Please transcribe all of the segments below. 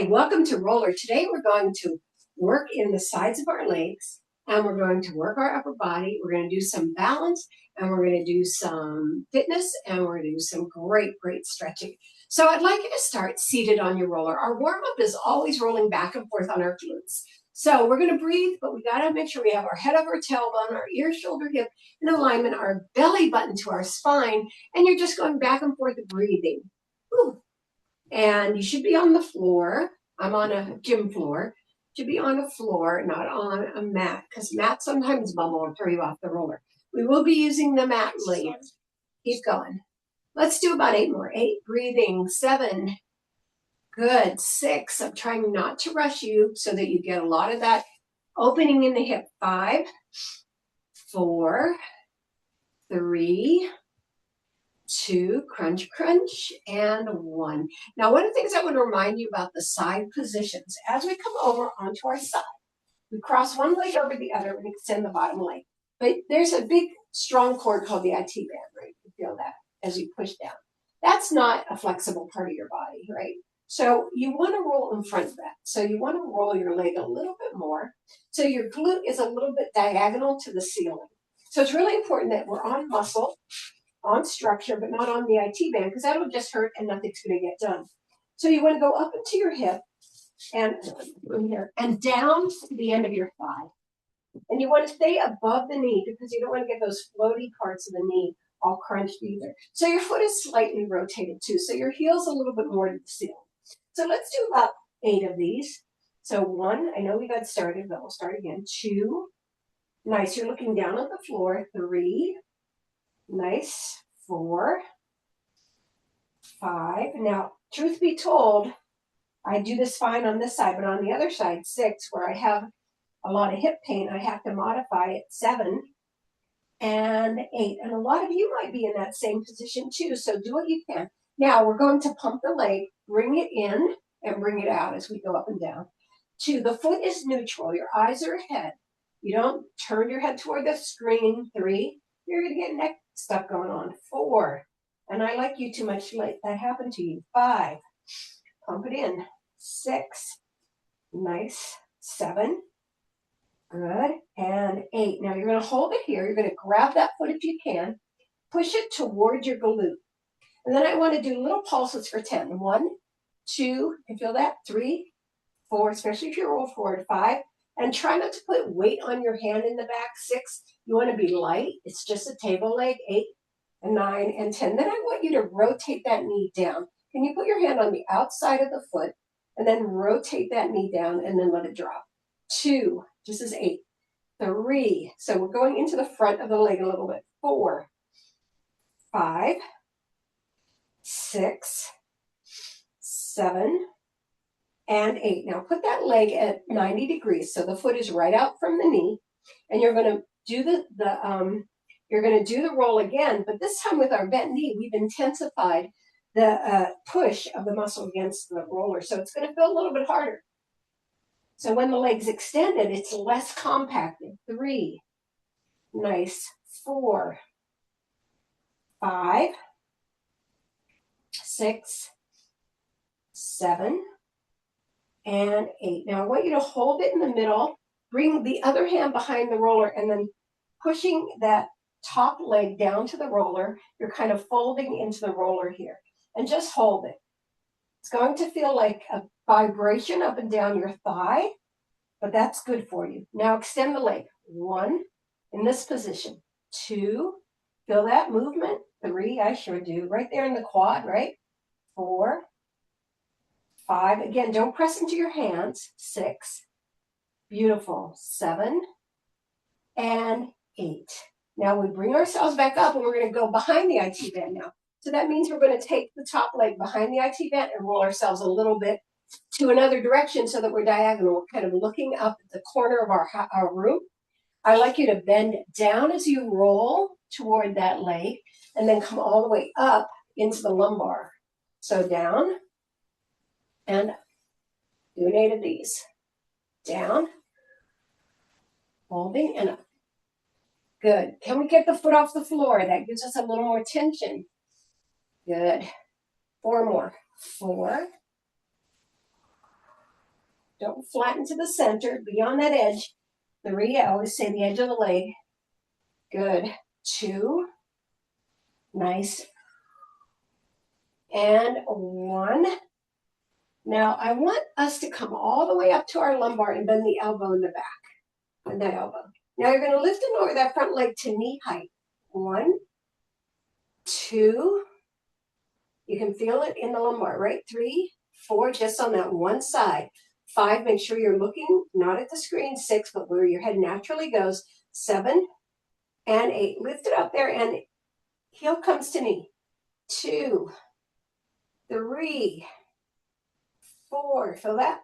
welcome to Roller. Today we're going to work in the sides of our legs and we're going to work our upper body. We're going to do some balance and we're going to do some fitness and we're going to do some great stretching. So I'd like you to start seated on your roller. Our warm-up is always rolling back and forth on our glutes. So we're going to breathe, but we got to make sure we have our head over tailbone, our ear, shoulder, hip in alignment, our belly button to our spine, and you're just going back and forth breathing. Whew. And you should be on the floor. I'm on a gym floor. You should be on a floor, not on a mat, because mats sometimes bubble and throw you off the roller. We will be using the mat later. Keep going. Let's do about 8 more. 8, breathing. 7, good. 6, I'm trying not to rush you so that you get a lot of that opening in the hip. 5, 4, 3, 2, crunch, and 1. Now, one of the things I want to remind you about the side positions, as we come over onto our side, we cross one leg over the other and extend the bottom leg. But there's a big, strong cord called the IT band, right? You feel that as you push down. That's not a flexible part of your body, right? So you want to roll in front of that. So you want to roll your leg a little bit more. So your glute is a little bit diagonal to the ceiling. So it's really important that we're on muscle, on structure, but not on the IT band, because that'll just hurt and nothing's going to get done. So you want to go up into your hip and here and down to the end of your thigh. And you want to stay above the knee because you don't want to get those floaty parts of the knee all crunched either. So your foot is slightly rotated too. So your heel's a little bit more to the ceiling. So let's do about 8 of these. So 1, I know we got started, but we'll start again. 2, nice. You're looking down at the floor. 3, nice. 4, 5. Now, truth be told, I do this fine on this side, but on the other side, 6, where I have a lot of hip pain, I have to modify it. 7 and 8. And a lot of you might be in that same position too, so do what you can. Now, we're going to pump the leg, bring it in, and bring it out as we go up and down. 2, the foot is neutral. Your eyes are ahead. You don't turn your head toward the screen. 3, you're going to get neck stuff going on. 4, and I like you too much to let that happen to you. 5, pump it in. 6, nice. 7, good. And 8. Now you're going to hold it here. You're going to grab that foot if you can. Push it toward your glute. And then I want to do little pulses for 10. 1, 2, you can feel that. 3, 4, especially if you roll forward. 5. And try not to put weight on your hand in the back. 6, you want to be light. It's just a table leg. 8 and 9 and 10. Then I want you to rotate that knee down. Can you put your hand on the outside of the foot and then rotate that knee down and then let it drop? 2, this is 8. 3, so we're going into the front of the leg a little bit. 4, 5, 6, 7, and 8. Now put that leg at 90 degrees, so the foot is right out from the knee, and you're going to do the roll again, but this time with our bent knee, we've intensified the push of the muscle against the roller, so it's going to feel a little bit harder. So when the leg's extended, it's less compacted. 3, nice. 4, 5, 6, 7, and 8. Now I want you to hold it in the middle, bring the other hand behind the roller, and then pushing that top leg down to the roller. You're kind of folding into the roller here, and just hold it. It's going to feel like a vibration up and down your thigh, but that's good for you. Now extend the leg. 1, in this position. 2, feel that movement. 3, I sure do. Right there in the quad, right? 4, 5, again, don't press into your hands. 6, beautiful. 7, and 8. Now we bring ourselves back up and we're going to go behind the IT band now. So that means we're going to take the top leg behind the IT band and roll ourselves a little bit to another direction so that we're diagonal. We're kind of looking up at the corner of our room. I like you to bend down as you roll toward that leg and then come all the way up into the lumbar. So down and do 8 of these. Down, holding, and up. Good. Can we get the foot off the floor? That gives us a little more tension. Good. 4 more. 4, Don't flatten to the center. Be on that edge. 3, I always say the edge of the leg. Good. 2. Nice. And 1. Now, I want us to come all the way up to our lumbar and bend the elbow in the back. Bend that elbow. Now, you're going to lift and lower that front leg to knee height. 1, 2. You can feel it in the lumbar, right? 3, 4, just on that one side. 5, make sure you're looking not at the screen. 6, but where your head naturally goes. 7 and 8. Lift it up there and heel comes to knee. 2, 3, 4. Feel that?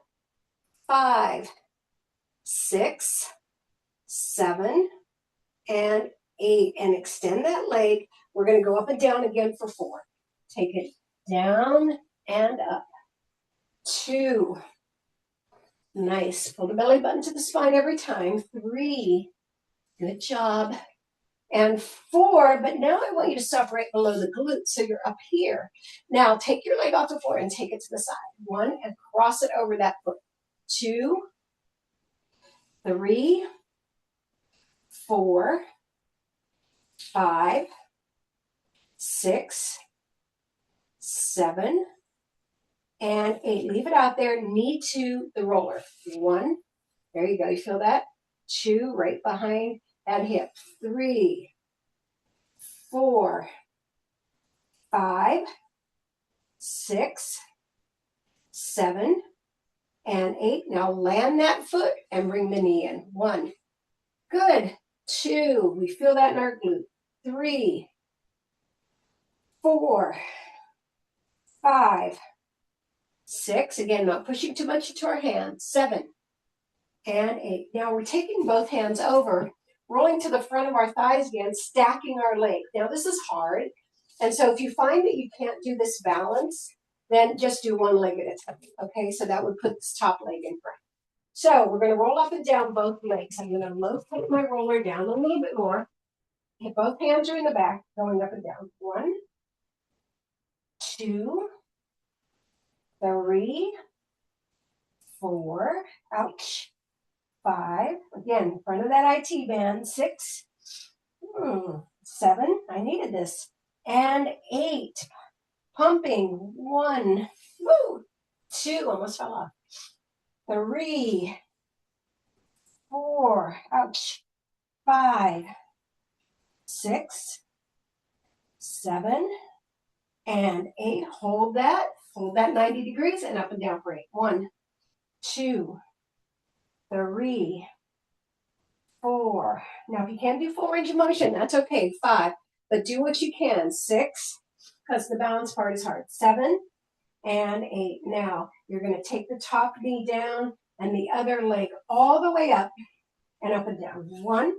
5, 6, 7, and 8. And extend that leg. We're going to go up and down again for 4. Take it down and up. 2. Nice. Pull the belly button to the spine every time. 3. Good job. And 4, but now I want you to stop right below the glute, so you're up here. Now take your leg off the floor and take it to the side. 1, and cross it over that foot. 2, 3, 4, 5, 6, 7, and 8. Leave it out there. Knee to the roller. 1. There you go. You feel that? 2, right behind that hip. 3, 4, 5, 6, 7, and 8. Now land that foot and bring the knee in. 1. Good. 2. We feel that in our glute. 3, 4, 5, 6. Again, not pushing too much into our hands. 7 and 8. Now we're taking both hands over, rolling to the front of our thighs again, stacking our legs. Now this is hard. And so if you find that you can't do this balance, then just do one leg at a time. Okay, so that would put this top leg in front. So we're going to roll up and down both legs. I'm going to put my roller down a little bit more. Hit both hands are in the back, going up and down. 1, 2, 3, 4. Ouch. 5. Again, in front of that IT band. 6. 7. I needed this. And 8. Pumping. 1. Woo. 2. Almost fell off. 3. 4. Ouch. 5. 6. 7. And 8. Hold that. Hold that 90 degrees and up and down for 8. 1, 2, 3, 4. Now, if you can't do full range of motion, that's okay. 5. But do what you can. 6, because the balance part is hard. 7 and 8. Now, you're going to take the top knee down and the other leg all the way up and up and down. 1,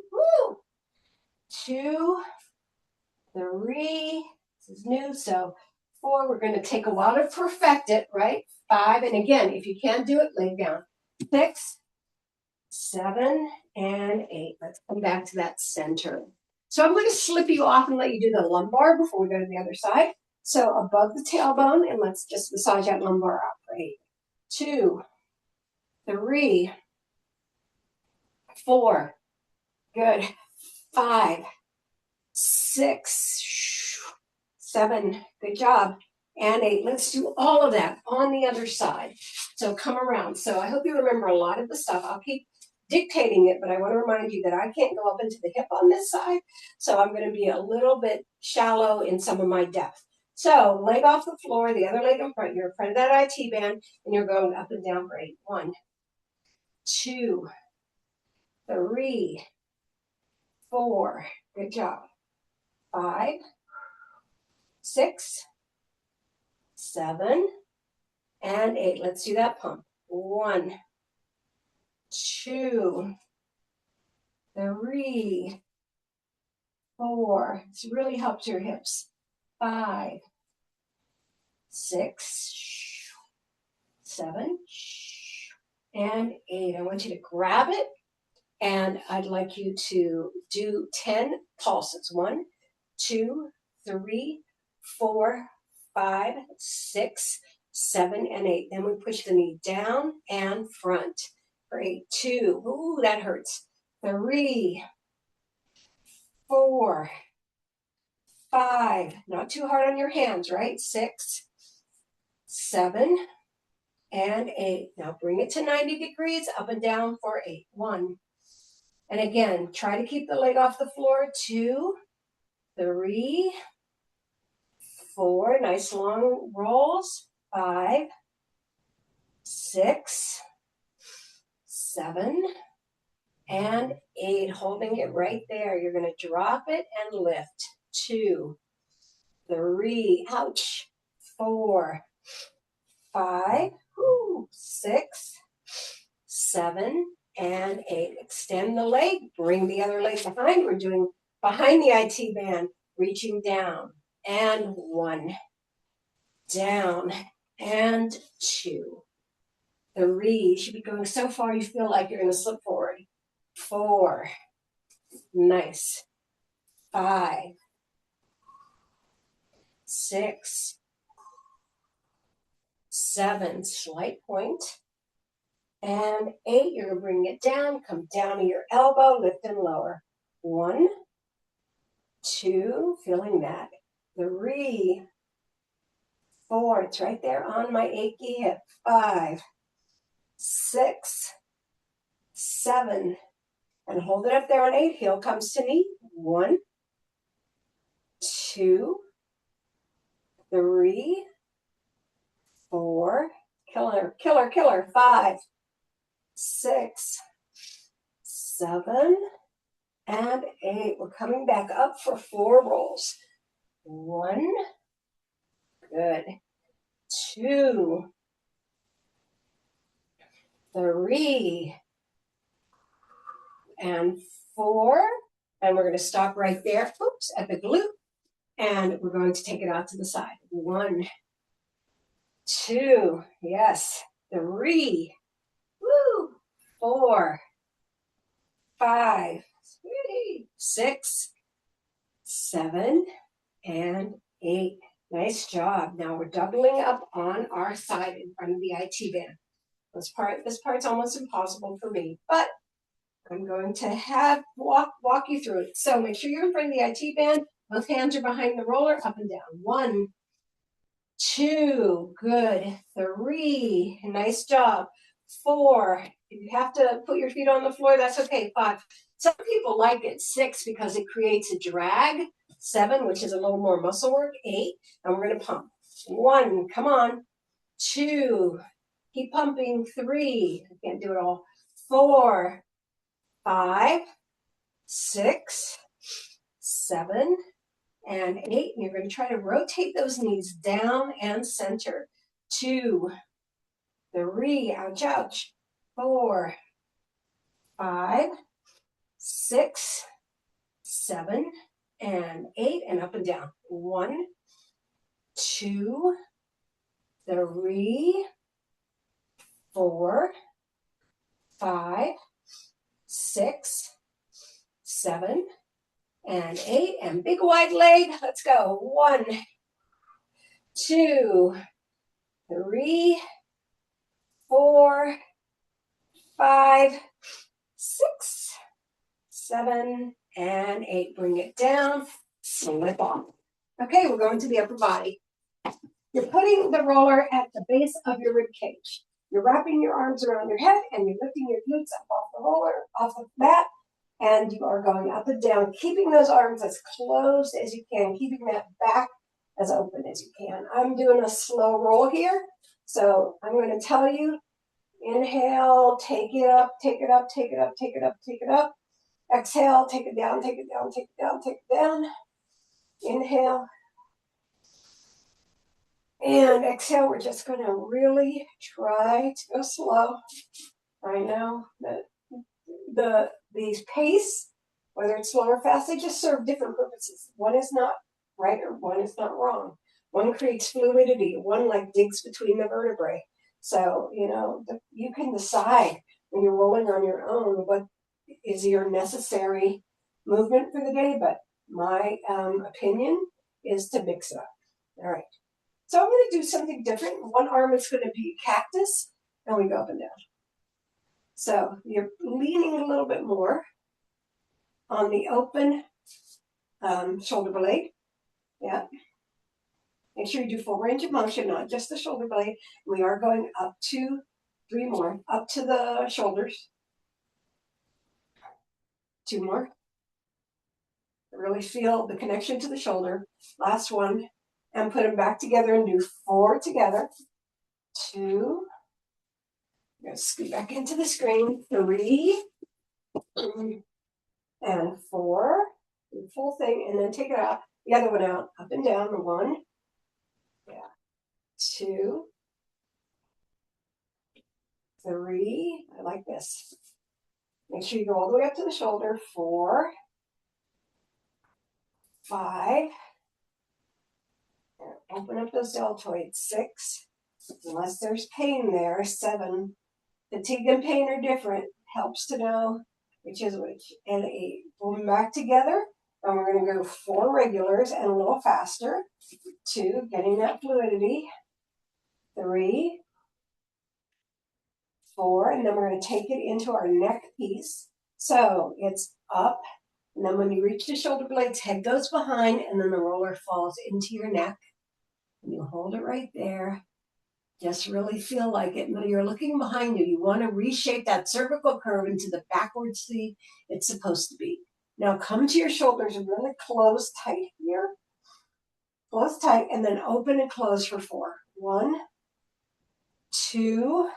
2, 3. This is new, so 4. We're going to take a while to perfect it, right? 5, and again, if you can't do it, lay down. 6, 7, and 8. Let's come back to that center. So I'm going to slip you off and let you do the lumbar before we go to the other side. So above the tailbone, and let's just massage that lumbar up. 8, 2, 3, 4. Good. 5, 6, 7. Good job. And 8. Let's do all of that on the other side. So come around. So I hope you remember a lot of the stuff. I'll keep dictating it, but I want to remind you that I can't go up into the hip on this side. So I'm going to be a little bit shallow in some of my depth. So leg off the floor, the other leg in front. You're in front of that IT band, and you're going up and down for 8. 1, 2, 3, 4. Good job. 5, 6, 7, and 8. Let's do that pump. 1, 2, 3, 4. It's really helped your hips. 5, 6, 7, and 8. I want you to grab it, and I'd like you to do 10 pulses. 1, 2, 3, 4, 5, 6, 7 and 8. Then we push the knee down and front for 8. 2. Ooh, that hurts. 3, 4, 5. Not too hard on your hands, right? 6, 7, and 8. Now bring it to 90 degrees, up and down for 8. 1. And again, try to keep the leg off the floor. 2, 3, 4. Nice long rolls. 5, 6, 7, and 8. Holding it right there. You're going to drop it and lift. 2, 3, ouch. 4, 5, 6, 7, and 8. Extend the leg. Bring the other leg behind. We're doing behind the IT band. Reaching down. And 1. Down. And 2. 3. You should be going so far you feel like you're going to slip forward. 4. Nice. 5. 6. 7. Slight point. And 8. You're going to bring it down. Come down to your elbow. Lift and lower. 1. 2. Feeling that. 3. 4. It's right there on my achy hip. 5. 6. 7. And hold it up there on 8. Heel comes to knee. 1, 2, 3, 4. Killer, killer, killer. 5, 6, 7, and 8. We're coming back up for 4 rolls. 1. Good. 2, 3, and 4. And we're going to stop right there. Oops, at the glute. And we're going to take it out to the side. 1, 2, yes. 3, 4, 5, 6, 7, and 8. Nice job. Now we're doubling up on our side in front of the IT band. This part's almost impossible for me, but I'm going to walk you through it. So make sure you're in front of the IT band. Both hands are behind the roller, up and down. 1, 2, good. 3, nice job. 4, if you have to put your feet on the floor, that's okay. 5, some people like it. 6, because it creates a drag. 7, which is a little more muscle work. 8, and we're going to pump. 1, come on. 2, keep pumping. 3, I can't do it all. 4, 5, 6, 7, and 8. And you're going to try to rotate those knees down and center. 2, 3, ouch, ouch. 4, 5, 6, 7, and 8, and up and down. 1, 2, 3, 4, 5, 6, 7, and 8, and big wide leg. Let's go. 1, 2, 3, 4, 5, 6, 7, and 8. Bring it down, slip off. Okay, we're going to the upper body. You're putting the roller at the base of your rib cage. You're wrapping your arms around your head and you're lifting your glutes up off the roller, off the mat, and you are going up and down, keeping those arms as closed as you can, keeping that back as open as you can. I'm doing a slow roll here, so I'm going to tell you, inhale, take it up, take it up, take it up, take it up, take it up. Exhale, take it down, take it down, take it down, take it down. Inhale. And exhale, we're just going to really try to go slow. I know that these pace, whether it's slow or fast, they just serve different purposes. One is not right or one is not wrong. One creates fluidity. One like digs between the vertebrae. So, you can decide when you're rolling on your own what is your necessary movement for the day. But my opinion is to mix it up. All right. So I'm going to do something different. One arm is going to be cactus, and we go up and down. So you're leaning a little bit more on the open shoulder blade. Yeah. Make sure you do full range of motion, not just the shoulder blade. We are going up to 3 more, up to the shoulders. 2 more. Really feel the connection to the shoulder. Last one. And put them back together and do 4 together. 2. I'm going to scoot back into the screen. 3. And 4. Do the full thing. And then take it out. The other one out. Up and down. 1. Yeah. 2. 3. I like this. Make sure you go all the way up to the shoulder. 4. 5. Open up those deltoids. 6. Unless there's pain there. 7. Fatigue and pain are different. Helps to know which is which. And 8. Pull them back together. And we're going to go 4 regulars and a little faster. 2. Getting that fluidity. 3. 4. And then we're going to take it into our neck piece. So it's up. And then when you reach the shoulder blades, head goes behind. And then the roller falls into your neck. And you hold it right there. Just really feel like it. When you're looking behind you, you want to reshape that cervical curve into the backwards C it's supposed to be. Now come to your shoulders and really close tight here. Close tight and then open and close for 4. 1, 2,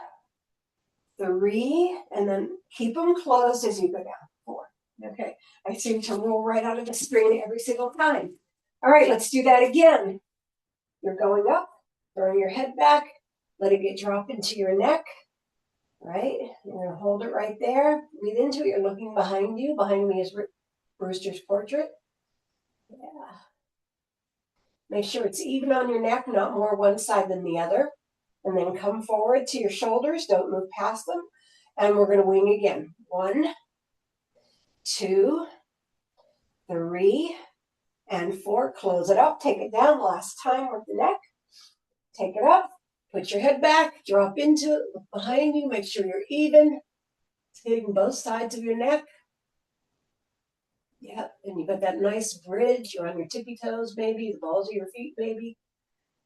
3, and then keep them closed as you go down. 4. Okay, I seem to roll right out of the screen every single time. All right, let's do that again. You're going up, throwing your head back. Let it get drop into your neck, right? You're going to hold it right there. Breathe into it. You're looking behind you. Behind me is Brewster's portrait. Yeah. Make sure it's even on your neck, not more one side than the other. And then come forward to your shoulders. Don't move past them. And we're going to wing again. 1, 2, 3, and 4. Close it up. Take it down. Last time with the neck. Take it up. Put your head back, drop into it, look behind you, make sure you're even. It's hitting both sides of your neck. Yeah, and you've got that nice bridge. You're on your tippy toes, maybe, the balls of your feet, maybe.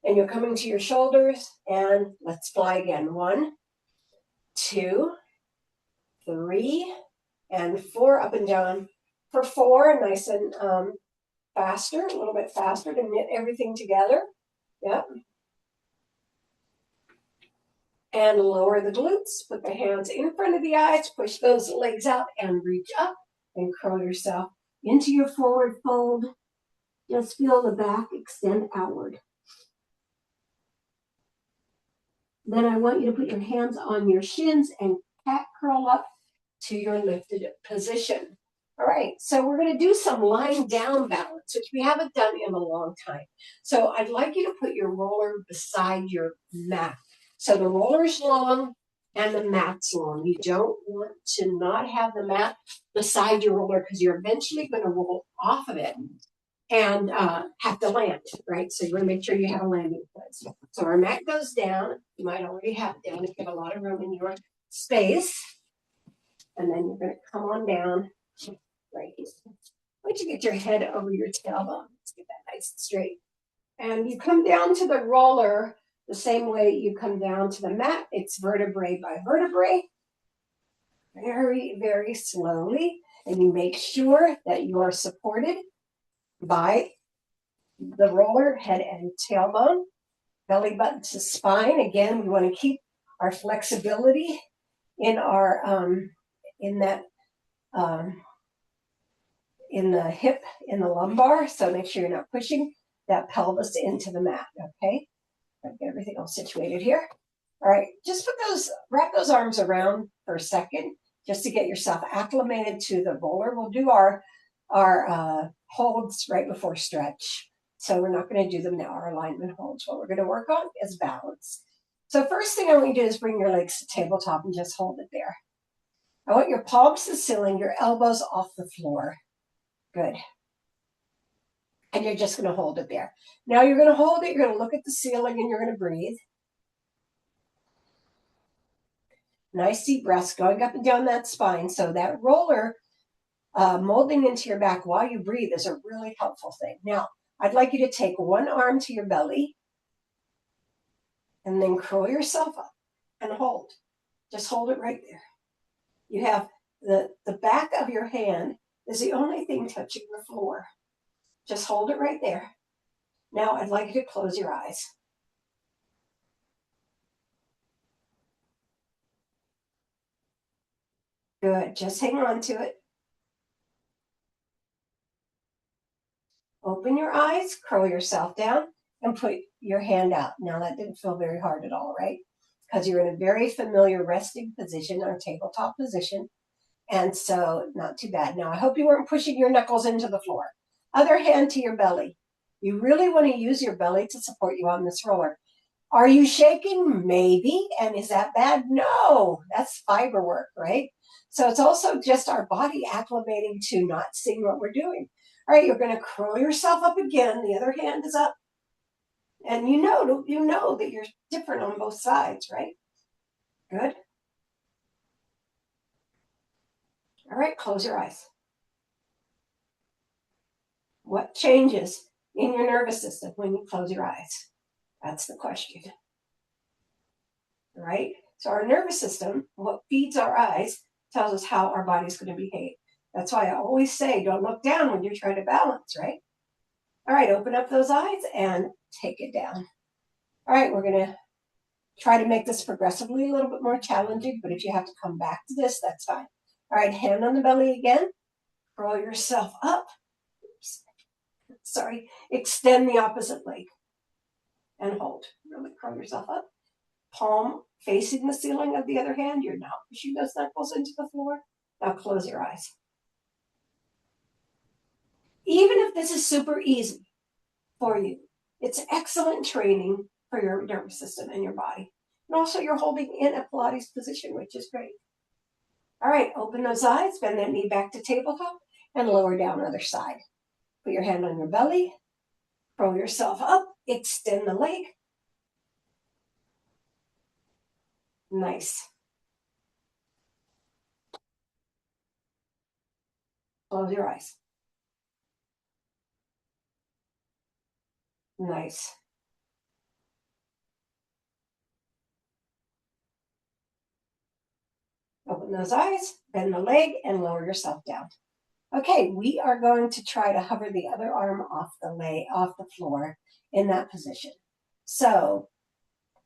And you're coming to your shoulders, and let's fly again. 1, 2, 3, and 4. Up and down for 4, nice and faster, a little bit faster to knit everything together. Yep. And lower the glutes, put the hands in front of the eyes, push those legs out and reach up and curl yourself into your forward fold. Just feel the back extend outward. Then I want you to put your hands on your shins and cat curl up to your lifted position. All right, so we're going to do some lying down balance, which we haven't done in a long time. So I'd like you to put your roller beside your mat. So the roller's long and the mat's long. You don't want to not have the mat beside your roller because you're eventually going to roll off of it and have to land, right? So you want to make sure you have a landing place. So our mat goes down. You might already have it down if you have a lot of room in your space. And then you're going to come on down right here. Why don't you get your head over your tailbone? Let's get that nice and straight. And you come down to the roller the same way you come down to the mat. It's vertebrae by vertebrae. Very, very slowly. And you make sure that you are supported by the roller, head and tailbone, belly button to spine. Again, we want to keep our flexibility in our in the hip, in the lumbar. So make sure you're not pushing that pelvis into the mat. Okay. Get everything all situated here. All right, just wrap those arms around for a second, just to get yourself acclimated to the roller. We'll do our holds right before stretch. So we're not going to do them now, our alignment holds. What we're going to work on is balance. So first thing I want you to do is bring your legs to tabletop and just hold it there. I want your palms to the ceiling, your elbows off the floor. Good. And you're just going to hold it there. Now you're going to hold it, you're going to look at the ceiling, and you're going to breathe. Nice deep breaths going up and down that spine. So that roller molding into your back while you breathe is a really helpful thing. Now, I'd like you to take one arm to your belly and then curl yourself up and hold. Just hold it right there. You have the back of your hand is the only thing touching the floor. Just hold it right there. Now, I'd like you to close your eyes. Good. Just hang on to it. Open your eyes, curl yourself down, and put your hand out. Now, that didn't feel very hard at all, right? Because you're in a very familiar resting position or tabletop position. And so, not too bad. Now, I hope you weren't pushing your knuckles into the floor. Other hand to your belly. You really want to use your belly to support you on this roller. Are you shaking? Maybe. And is that bad? No. That's fiber work, right? So it's also just our body acclimating to not seeing what we're doing. All right, you're going to curl yourself up again. The other hand is up. And you know that you're different on both sides, right? Good. All right, close your eyes. What changes in your nervous system when you close your eyes? That's the question. Right? So our nervous system, what feeds our eyes, tells us how our body's going to behave. That's why I always say, don't look down when you're trying to balance, right? All right, open up those eyes and take it down. All right, we're going to try to make this progressively a little bit more challenging, but if you have to come back to this, that's fine. All right, hand on the belly again. Curl yourself up. Oops. Sorry. Extend the opposite leg and hold. Really curl yourself up. Palm facing the ceiling of the other hand. You're not pushing those knuckles into the floor. Now close your eyes. Even if this is super easy for you, it's excellent training for your nervous system and your body. And also you're holding in a Pilates position, which is great. All right, open those eyes, bend that knee back to tabletop, and lower down other side. Put your hand on your belly, curl yourself up, extend the leg. Nice. Close your eyes. Nice. Open those eyes, bend the leg, and lower yourself down. Okay, we are going to try to hover the other arm off the floor in that position. So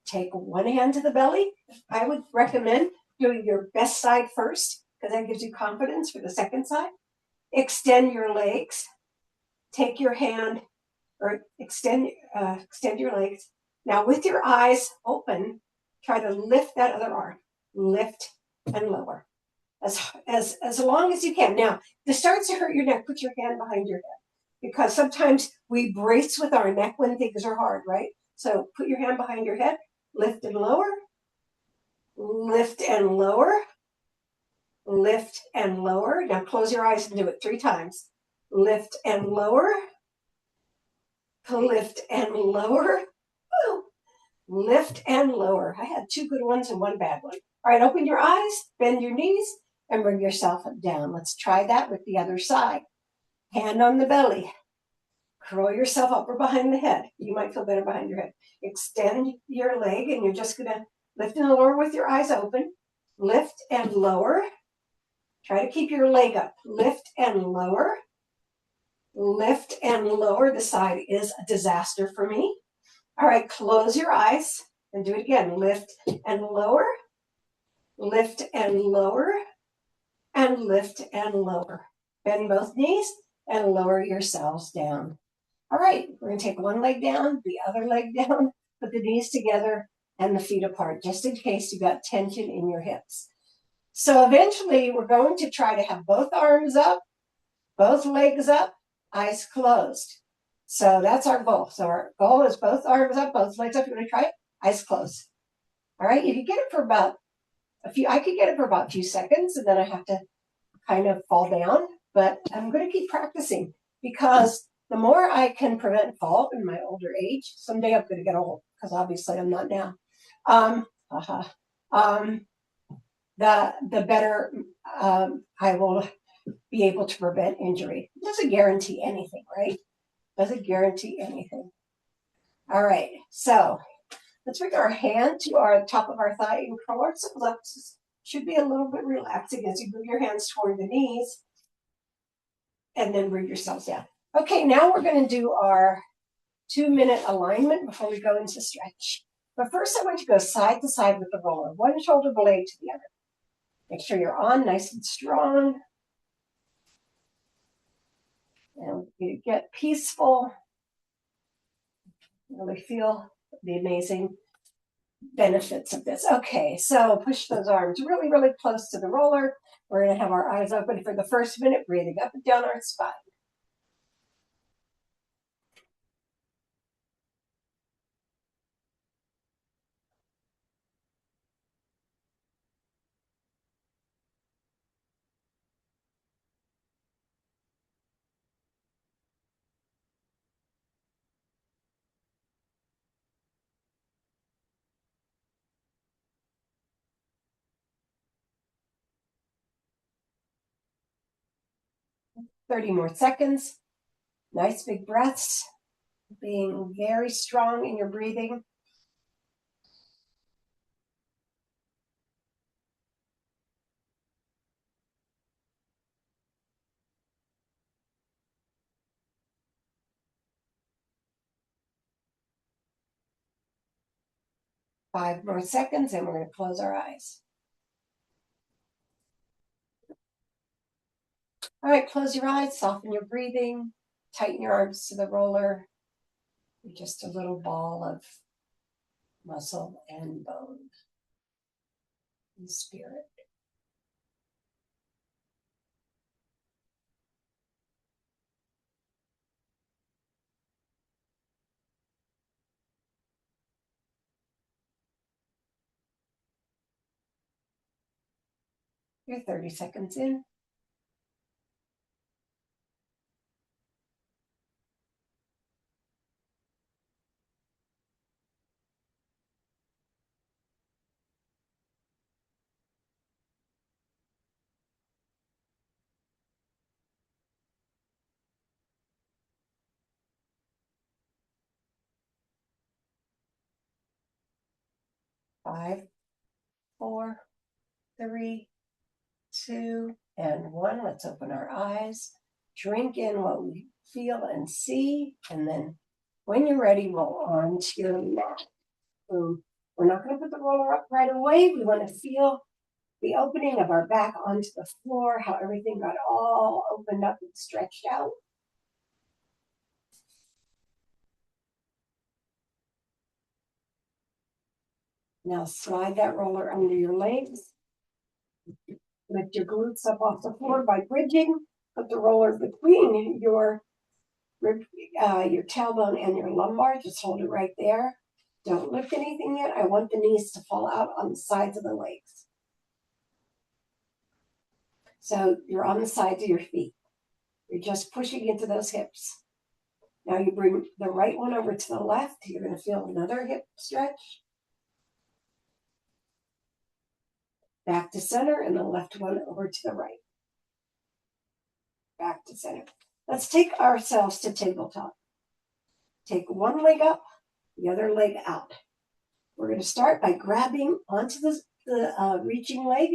take one hand to the belly. I would recommend doing your best side first because that gives you confidence for the second side. Extend your legs. Take your hand or extend your legs. Now with your eyes open, try to lift that other arm. Lift and lower. As long as you can. Now, if this starts to hurt your neck, put your hand behind your head. Because sometimes we brace with our neck when things are hard, right? So put your hand behind your head, lift and lower, lift and lower, lift and lower. Now close your eyes and do it 3 times. Lift and lower, lift and lower, lift and lower. I had 2 good ones and 1 bad one. All right, open your eyes, bend your knees, and bring yourself down. Let's try that with the other side. Hand on the belly. Curl yourself up or behind the head. You might feel better behind your head. Extend your leg, and you're just going to lift and lower with your eyes open. Lift and lower. Try to keep your leg up. Lift and lower. Lift and lower. The side is a disaster for me. All right, close your eyes and do it again. Lift and lower. Lift and lower. And lift and lower. Bend both knees and lower yourselves down. All right, we're going to take one leg down, the other leg down, put the knees together and the feet apart, just in case you got tension in your hips. So eventually we're going to try to have both arms up, both legs up, eyes closed. So that's our goal. So our goal is both arms up, both legs up. You want to try it? Eyes closed. All right, you can get it for about I could get it for about a few seconds, and then I have to kind of fall down, but I'm going to keep practicing because The more I can prevent fall in my older age, someday I'm going to get old because obviously I'm not now. Uh-huh. Um, the better I will be able to prevent injury. It doesn't guarantee anything, right? Doesn't guarantee anything. All right, so let's bring our hand to our top of our thigh and curl ourselves up. Should be a little bit relaxing as you move your hands toward the knees and then bring yourselves down. Okay, now we're going to do our 2-minute alignment before we go into stretch. But first I want you to go side to side with the roller, one shoulder blade to the other. Make sure you're on nice and strong. And you get peaceful. Really feel the amazing benefits of this. Okay, so push those arms really, really close to the roller. We're going to have our eyes open for the first minute, breathing up and down our spine. Thirty more seconds. Nice big breaths. Being very strong in your breathing. Five more seconds and we're going to close our eyes. All right, close your eyes, soften your breathing, tighten your arms to the roller. You're just a little ball of muscle and bone and spirit. You're 30 seconds in. 5, 4, 3, 2, and 1. Let's open our eyes. Drink in what we feel and see. And then when you're ready, roll on to your mat. We're not going to put the roller up right away. We want to feel the opening of our back onto the floor, how everything got all opened up and stretched out. Now slide that roller under your legs. Lift your glutes up off the floor by bridging. Put the roller between your tailbone and your lumbar. Just hold it right there. Don't lift anything yet. I want the knees to fall out on the sides of the legs. So you're on the sides of your feet. You're just pushing into those hips. Now you bring the right one over to the left. You're going to feel another hip stretch. Back to center, and the left one over to the right. Back to center. Let's take ourselves to tabletop. Take one leg up, the other leg out. We're going to start by grabbing onto the reaching leg,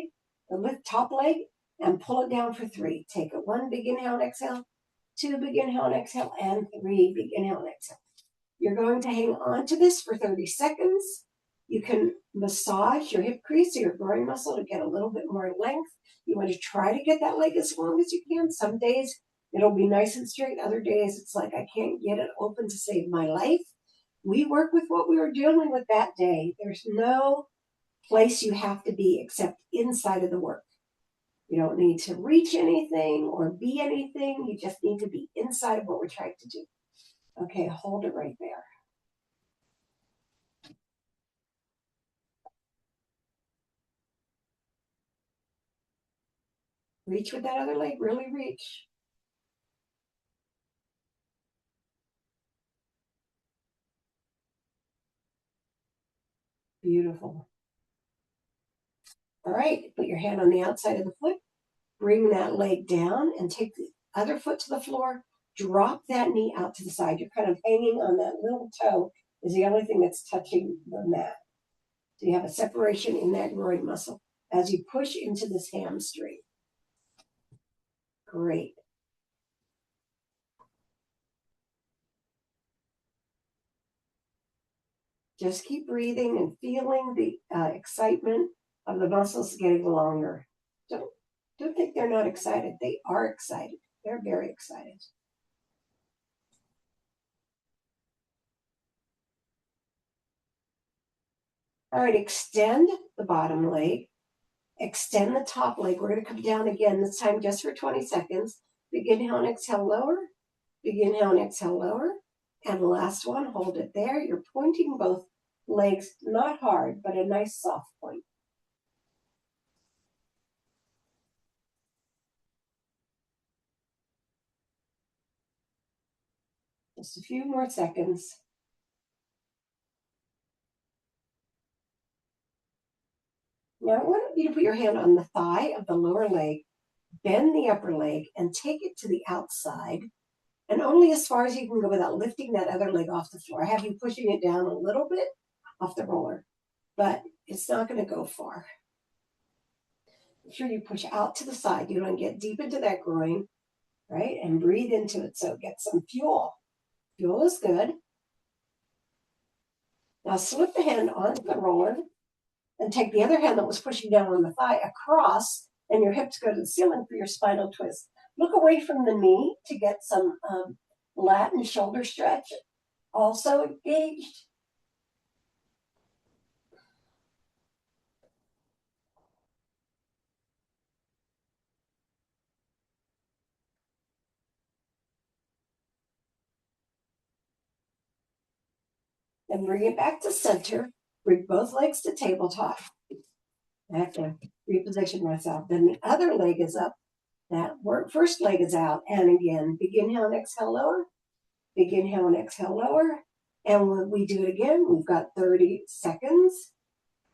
the lift top leg, and pull it down for 3. Take it 1 big inhale and exhale, 2 big inhale and exhale, and 3 big inhale and exhale. You're going to hang on to this for 30 seconds. You can massage your hip crease or your groin muscle to get a little bit more length. You want to try to get that leg as long as you can. Some days it'll be nice and straight. Other days it's like I can't get it open to save my life. We work with what we were dealing with that day. There's no place you have to be except inside of the work. You don't need to reach anything or be anything. You just need to be inside of what we're trying to do. Okay, hold it right there. Reach with that other leg, really reach. Beautiful. All right, put your hand on the outside of the foot. Bring that leg down and take the other foot to the floor. Drop that knee out to the side. You're kind of hanging on that little toe is the only thing that's touching the mat. So you have a separation in that groin muscle as you push into this hamstring. Great. Just keep breathing and feeling the excitement of the muscles getting longer. Don't think they're not excited. They are excited. They're very excited. All right, extend the bottom leg. Extend the top leg. We're going to come down again, this time just for 20 seconds. Big inhale and exhale, lower. Big inhale and exhale, lower. And the last one, hold it there. You're pointing both legs, not hard, but a nice soft point. Just a few more seconds. Now I want you to put your hand on the thigh of the lower leg, bend the upper leg, and take it to the outside, and only as far as you can go without lifting that other leg off the floor. I have you pushing it down a little bit off the roller, but it's not going to go far. Make sure you push out to the side. You don't get deep into that groin, right? And breathe into it so get some fuel. Fuel is good. Now slip the hand onto the roller and take the other hand that was pushing down on the thigh across, and your hips go to the ceiling for your spinal twist. Look away from the knee to get some lat and shoulder stretch. Also engaged. And bring it back to center. Bring both legs to tabletop. I have to reposition myself. Then the other leg is up. That first leg is out. And again, big inhale and exhale, lower. Big inhale and exhale, lower. And when we do it again, we've got 30 seconds.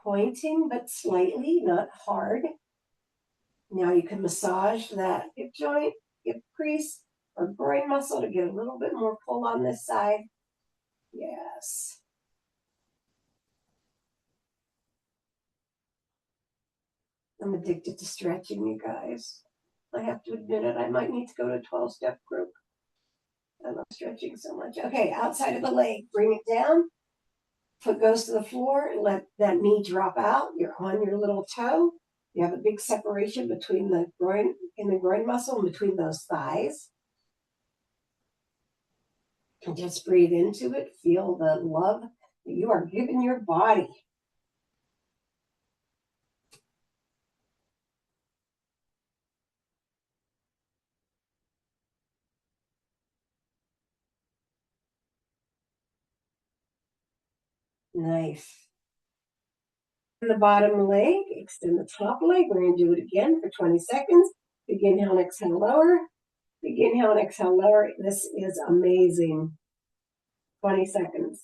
Pointing, but slightly, not hard. Now you can massage that hip joint, hip crease, or groin muscle to get a little bit more pull on this side. Yes. I'm addicted to stretching, you guys. I have to admit it. I might need to go to a 12-step group. I love stretching so much. Okay, outside of the leg, bring it down. Foot goes to the floor. Let that knee drop out. You're on your little toe. You have a big separation between the groin and the groin muscle and between those thighs. And just breathe into it. Feel the love that you are giving your body. Nice. And the bottom leg, extend the top leg. We're going to do it again for 20 seconds. Big inhale and exhale, lower. Big inhale and exhale, lower. This is amazing. 20 seconds.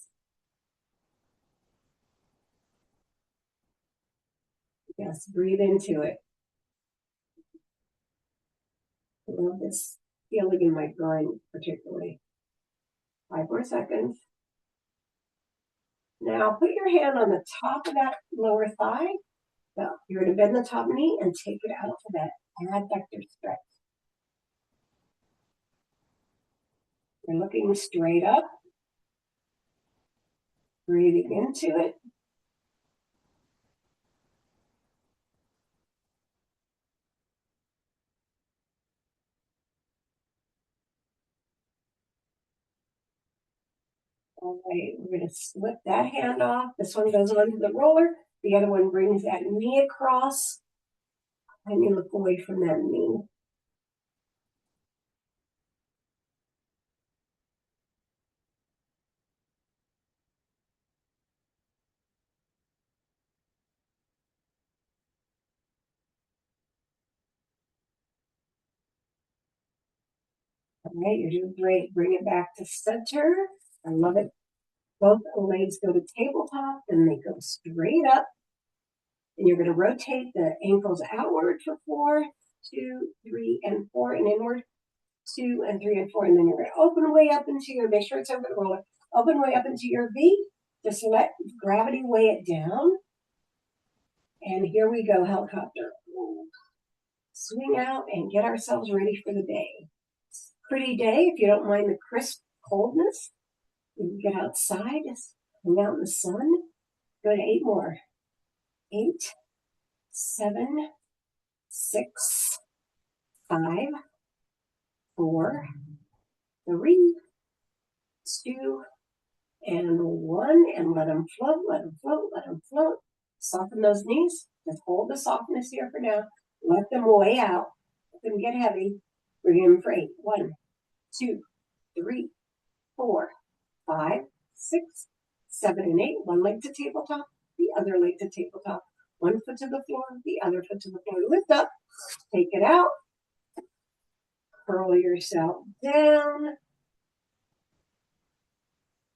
Yes, breathe into it. I love this feeling in my groin, particularly. 5 more seconds. Now put your hand on the top of that lower thigh. Now, you're going to bend the top knee and take it out to that adductor stretch. You're looking straight up, breathing into it. All right, we're going to slip that hand off. This one goes onto the roller. The other one brings that knee across. And you look away from that knee. All right, you're doing great. Bring it back to center. I love it. Both legs go to tabletop and they go straight up. And you're going to rotate the ankles outward for 4, 2, 3, and 4, and inward, 2, and 3, and 4. And then you're going to open way up into your, make sure it's over the roller, open way up into your V. Just let gravity weigh it down. And here we go, helicopter. Swing out and get ourselves ready for the day. Pretty day, if you don't mind the crisp coldness. You can get outside, hang out in the sun. Go to 8 more. 8, 7, 6, 5, 4, 3, 2, and 1. And let them float, let them float, let them float. Soften those knees. Just hold the softness here for now. Let them weigh out. Let them get heavy. Bring them for 8. 1, 2, 3, 4, 5, 6, 7, and 8. One leg to tabletop, the other leg to tabletop. One foot to the floor, the other foot to the floor. Lift up, take it out. Curl yourself down.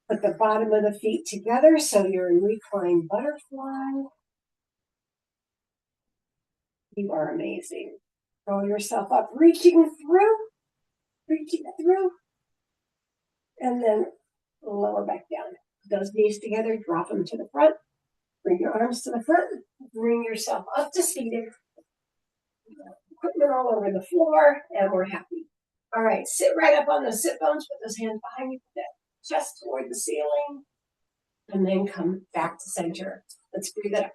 Put the bottom of the feet together so you're in reclined butterfly. You are amazing. Curl yourself up, reaching through, and then lower back down. Those knees together, drop them to the front. Bring your arms to the front. Bring yourself up to seated. Equipment all over the floor, and we're happy. All right, sit right up on those sit bones. Put those hands behind you. Put that chest toward the ceiling. And then come back to center. Let's breathe it up.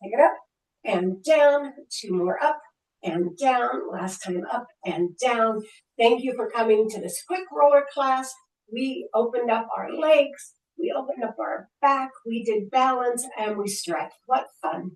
Take it up and down. 2 more up and down. Last time up and down. Thank you for coming to this quick roller class. We opened up our legs. We opened up our back. We did balance and we stretched. What fun.